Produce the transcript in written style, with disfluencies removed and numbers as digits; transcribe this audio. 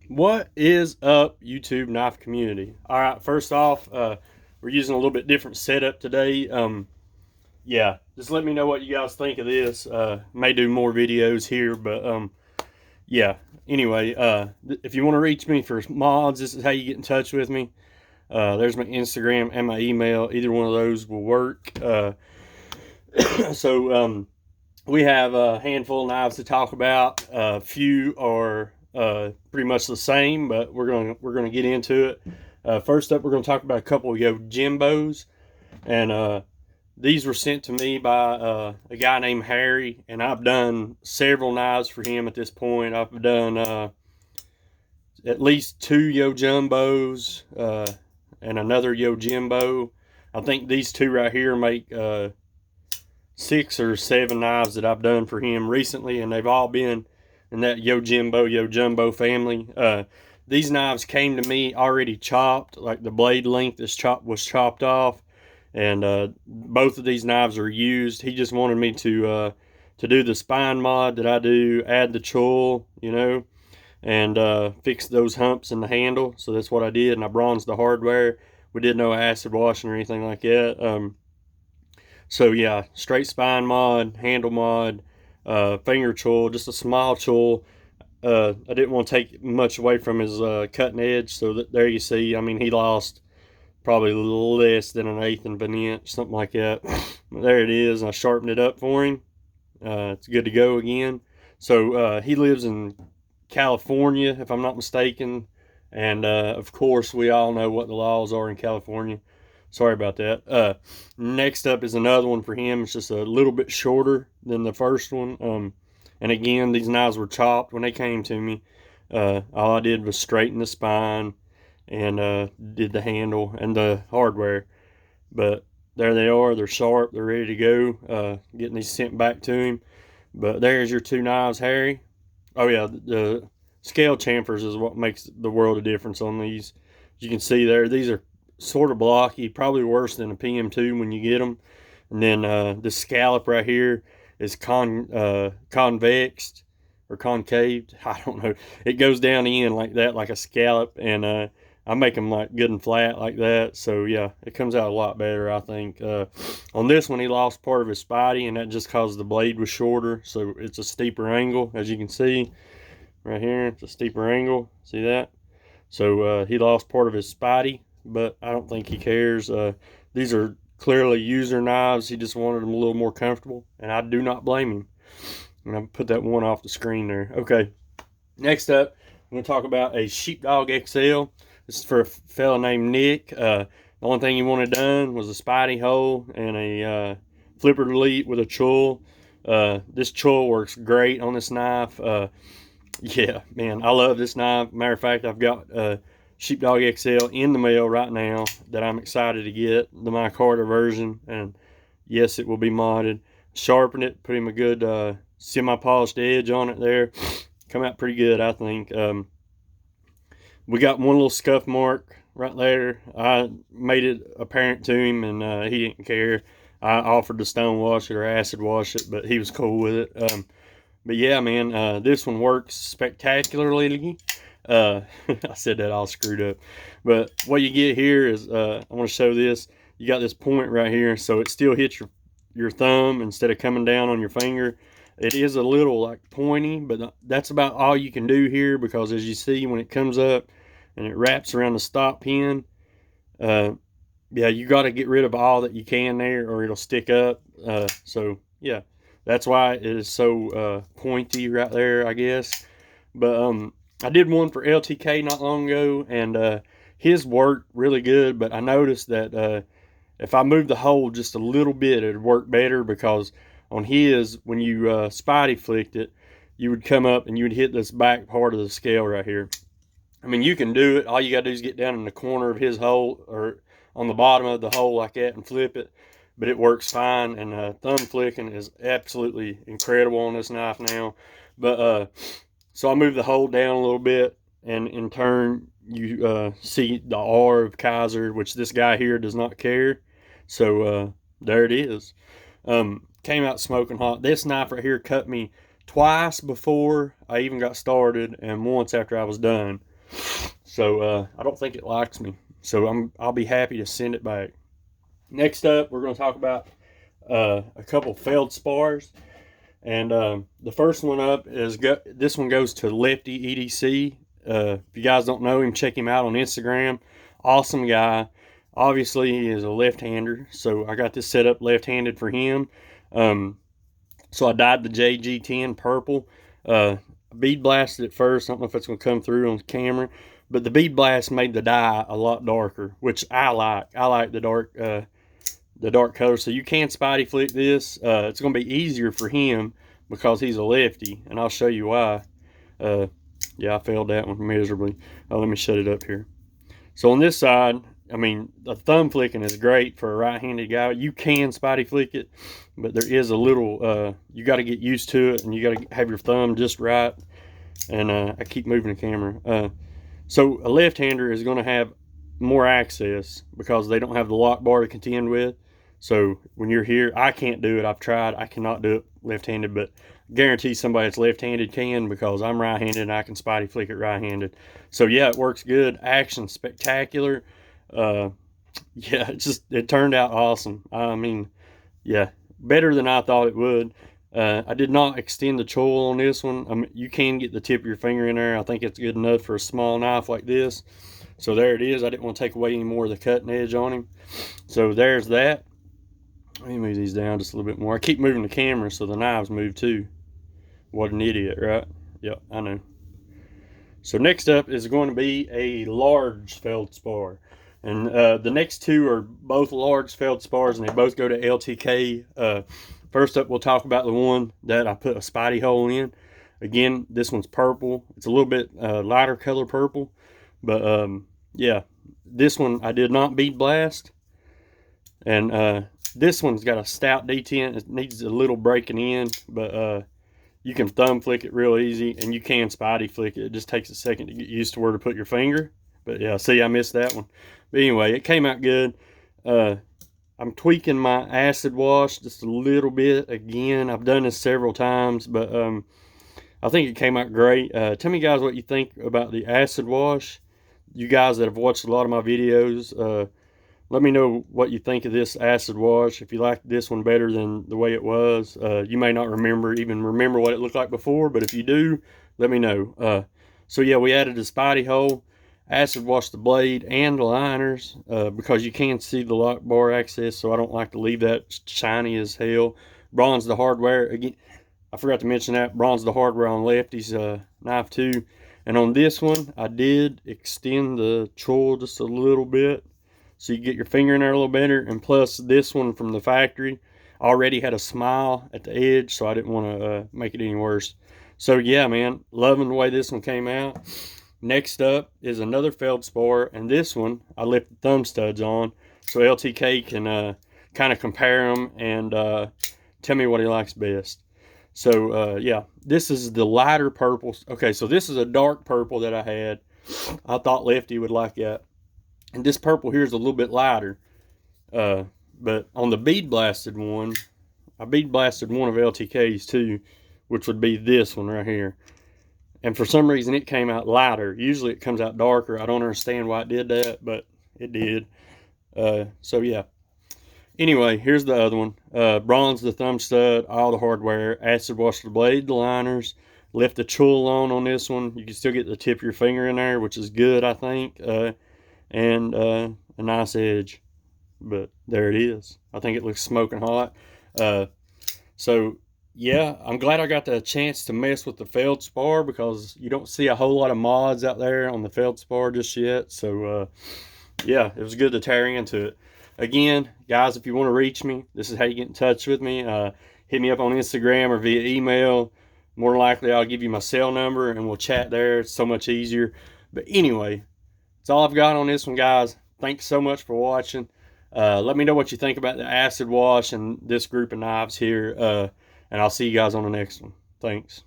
What is up, YouTube knife community? All right, first off, we're using a little bit different setup today. Yeah, just let me know what you guys think of this. May do more videos here, but yeah. Anyway, if you want to reach me for mods, this is how you get in touch with me. There's my Instagram and my email. Either one of those will work. So we have a handful of knives to talk about. A few are pretty much the same, but we're gonna get into it. First up, we're gonna talk about a couple of Yojimbos, and these were sent to me by a guy named Harry, and I've done several knives for him at this point. I've done at least two Yojimbos and another Yojimbo. I think these two right here make 6 or 7 knives that I've done for him recently, and they've all been in that Yojimbo family. These knives came to me already chopped, like the blade length was chopped off, and both of these knives are used. He just wanted me to do the spine mod that I do, add the choil, and fix those humps in the handle. So that's what I did, and I bronzed the hardware. We did no acid washing or anything like that. So yeah, straight spine mod, handle mod, finger choil, just a small choil. I didn't want to take much away from his cutting edge, so there you see. I mean, he lost probably less than an eighth of an inch, something like that. There it is. I sharpened it up for him. It's good to go again. So he lives in California, if I'm not mistaken, and of course we all know what the laws are in California. Sorry about that. Next up is another one for him. It's just a little bit shorter than the first one. And again, these knives were chopped when they came to me. All I did was straighten the spine and did the handle and the hardware. But there they are. They're sharp. They're ready to go. Getting these sent back to him. But there's your two knives, Harry. Oh yeah, the scale chamfers is what makes the world of difference on these. As you can see there, these are sort of blocky, probably worse than a PM2 when you get them. And then the scallop right here is convexed or concaved. I don't know. It goes down the end like that, like a scallop, and I make them like good and flat like that. So yeah, it comes out a lot better, I think. On this one, he lost part of his spidey, and that just cause the blade was shorter, so it's a steeper angle, as you can see right here. It's a steeper angle. See that? So he lost part of his spidey, but I don't think he cares. These are clearly user knives. He just wanted them a little more comfortable, and I do not blame him. And I'll put that one off the screen there. Okay, next up, I'm going to talk about a Sheepdog XL. This is for a fella named Nick. The only thing he wanted done was a spidey hole and a flipper delete with a choil. This choil works great on this knife. Yeah, man, I love this knife. Matter of fact, I've got Sheepdog XL in the mail right now that I'm excited to get, the micarta version, and yes, it will be modded. Sharpen it, put him a good semi-polished edge on it there. Come out pretty good, I think. We got one little scuff mark right there. I made it apparent to him, and he didn't care. I offered to stone wash it or acid wash it, but he was cool with it. But yeah, man, this one works spectacularly. I said that all screwed up. But what you get here is, I want to show this. You got this point right here, so it still hits your thumb instead of coming down on your finger. It is a little like pointy, but that's about all you can do here, because as you see, when it comes up and it wraps around the stop pin, yeah, you got to get rid of all that you can there, or it'll stick up. So yeah, that's why it is so pointy right there, I guess. But I did one for LTK not long ago, and his worked really good. But I noticed that if I moved the hole just a little bit, it'd work better, because on his, when you spidey flicked it, you would come up and you would hit this back part of the scale right here. I mean, you can do it. All you got to do is get down in the corner of his hole, or on the bottom of the hole like that, and flip it. But it works fine, and thumb flicking is absolutely incredible on this knife now. But so I moved the hole down a little bit, and in turn, you see the R of Kaiser, which this guy here does not care. So there it is. Came out smoking hot. This knife right here cut me twice before I even got started, and once after I was done. So I don't think it likes me. So I'll be happy to send it back. Next up, we're going to talk about a couple Feldspars. And the first one up is this one goes to Lefty EDC. If you guys don't know him, check him out on Instagram. Awesome guy. Obviously, he is a left-hander, so I got this set up left-handed for him. So I dyed the JG10 purple. Bead blasted it first. I don't know if it's going to come through on camera, but the bead blast made the dye a lot darker, which I like. I like the dark color. So you can spotty flick this. It's going to be easier for him because he's a lefty, and I'll show you why. Yeah, I failed that one miserably. Let me shut it up here. So on this side, I mean, the thumb flicking is great for a right-handed guy. You can spotty flick it, but there is a little, you got to get used to it, and you got to have your thumb just right. And I keep moving the camera. So a left-hander is going to have more access because they don't have the lock bar to contend with. So when you're here, I can't do it. I've tried. I cannot do it left-handed, but guarantee somebody that's left-handed can, because I'm right-handed and I can spotty flick it right-handed. So yeah, it works good. Action spectacular. Yeah, it turned out awesome. I mean, yeah, better than I thought it would. I did not extend the choil on this one. I mean, you can get the tip of your finger in there. I think it's good enough for a small knife like this. So there it is. I didn't want to take away any more of the cutting edge on him. So there's that. Let me move these down just a little bit more. I keep moving the camera so the knives move too. What an idiot, right? Yep, I know. So next up is going to be a large Feldspar. And the next two are both large Feldspars, and they both go to LTK. First up, we'll talk about the one that I put a spotty hole in. Again, this one's purple. It's a little bit lighter color purple. But yeah, this one I did not bead blast. And this one's got a stout detent. It needs a little breaking in, but you can thumb flick it real easy, and you can spotty flick it. It just takes a second to get used to where to put your finger. But yeah, see, I missed that one. But anyway, it came out good. I'm tweaking my acid wash just a little bit. Again, I've done this several times, but I think it came out great. Tell me, guys, what you think about the acid wash. You guys that have watched a lot of my videos, let me know what you think of this acid wash. If you like this one better than the way it was. You may not even remember what it looked like before, but if you do, let me know. So yeah, we added a spotty hole, acid washed the blade and the liners, because you can see the lock bar access, so I don't like to leave that shiny as hell. Bronze the hardware. Again, I forgot to mention that. Bronze the hardware on Lefty's knife too. And on this one, I did extend the choil just a little bit, so you get your finger in there a little better. And plus, this one from the factory already had a smile at the edge, so I didn't want to make it any worse. So yeah, man, loving the way this one came out. Next up is another Feldspar, and this one I left the thumb studs on, so LTK can kind of compare them and tell me what he likes best. So yeah, this is the lighter purple. Okay, so this is a dark purple that I had. I thought Lefty would like that. And this purple here is a little bit lighter. But on the bead blasted one, I bead blasted one of LTK's too, which would be this one right here. And for some reason it came out lighter. Usually it comes out darker. I don't understand why it did that, but it did. So yeah. Anyway, here's the other one. Bronze the thumb stud, all the hardware, acid wash the blade, the liners, left the choil on this one. You can still get the tip of your finger in there, which is good, I think. And a nice edge. But there it is. I think it looks smoking hot. So yeah, I'm glad I got the chance to mess with the Feldspar, because you don't see a whole lot of mods out there on the Feldspar just yet. So yeah, it was good to tear into it. Again, guys, if you want to reach me, this is how you get in touch with me. Hit me up on Instagram or via email. More than likely, I'll give you my cell number and we'll chat there. It's so much easier. But anyway, that's all I've got on this one, guys. Thanks so much for watching. Let me know what you think about the acid wash and this group of knives here. And I'll see you guys on the next one. Thanks.